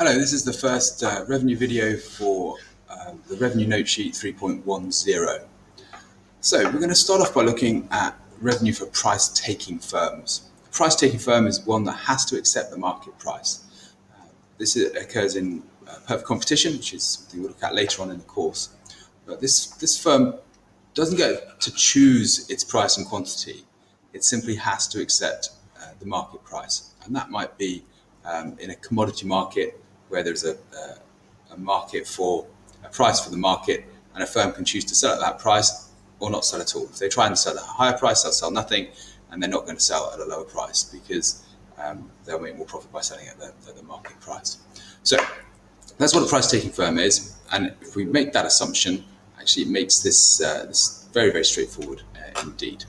Hello, this is the first revenue video for the Revenue Note Sheet 3.10. So we're going to start off by looking at revenue for price-taking firms. A price-taking firm is one that has to accept the market price. This occurs in perfect competition, which is something we'll look at later on in the course. But this firm doesn't get to choose its price and quantity. It simply has to accept the market price. And that might be in a commodity market where there's a market for a price for the market, and a firm can choose to sell at that price or not sell at all. If they try and sell at a higher price, they'll sell nothing, and they're not going to sell at a lower price because they'll make more profit by selling at the market price. So that's what a price-taking firm is, and if we make that assumption, actually it makes this very, very straightforward indeed.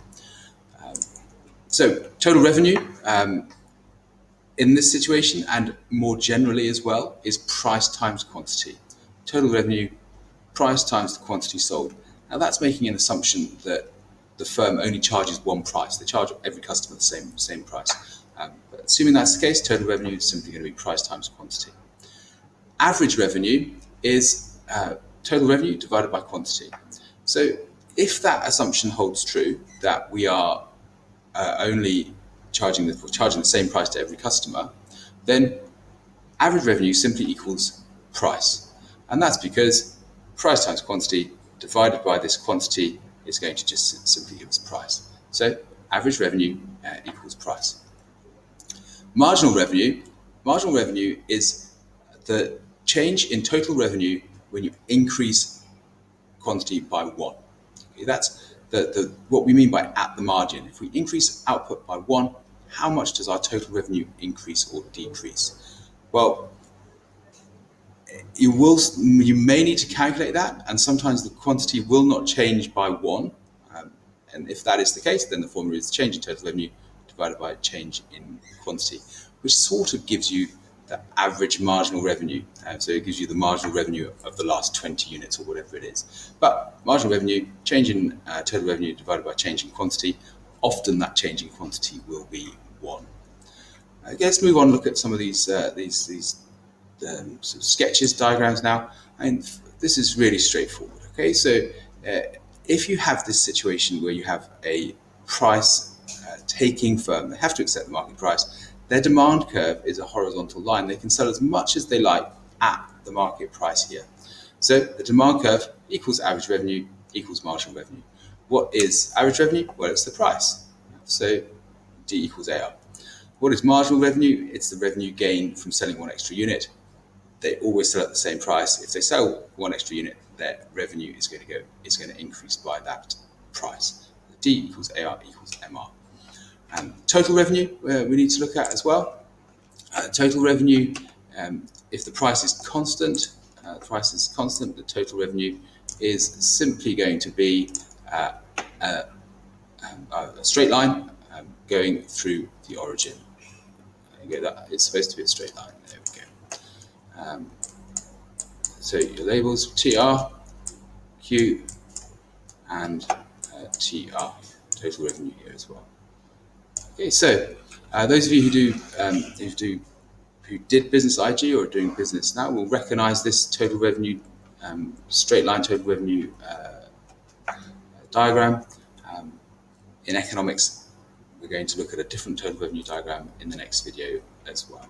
So total revenue in this situation, and more generally as well, is price times quantity. Total revenue, price times the quantity sold. Now that's making an assumption that the firm only charges one price. They charge every customer the same price. But assuming that's the case, total revenue is simply going to be price times quantity. Average revenue is total revenue divided by quantity. So if that assumption holds true, that we are only charging the same price to every customer, then average revenue simply equals price. And that's because price times quantity divided by this quantity is going to just simply give us price. So average revenue equals price. Marginal revenue is the change in total revenue when you increase quantity by one. Okay, that's what we mean by at the margin. If we increase output by one, how much does our total revenue increase or decrease? Well, you may need to calculate that, and sometimes the quantity will not change by one. And if that is the case, then the formula is change in total revenue divided by change in quantity, which sort of gives you the average marginal revenue. So it gives you the marginal revenue of the last 20 units or whatever it is. But marginal revenue, change in total revenue divided by change in quantity, often that change in quantity will be 1. Let's move on and look at some of these sort of sketches, diagrams now. And this is really straightforward. Okay, so if you have this situation where you have a price taking firm, they have to accept the market price. Their demand curve is a horizontal line. They can sell as much as they like at the market price here. So the demand curve equals average revenue equals marginal revenue. What is average revenue? Well, it's the price. So D equals AR. What is marginal revenue? It's the revenue gained from selling one extra unit. They always sell at the same price. If they sell one extra unit, their revenue is going to increase by that price. D equals AR equals MR. Total revenue we need to look at as well. Total revenue, if the price is constant, the total revenue is simply going to be a straight line going through the origin. It's supposed to be a straight line. There we go. So your labels TR, Q, and TR. Total revenue here as well. Okay, so those of you who did business IG or are doing business now will recognize this total revenue straight line total revenue diagram. In economics, we're going to look at a different total revenue diagram in the next video as well.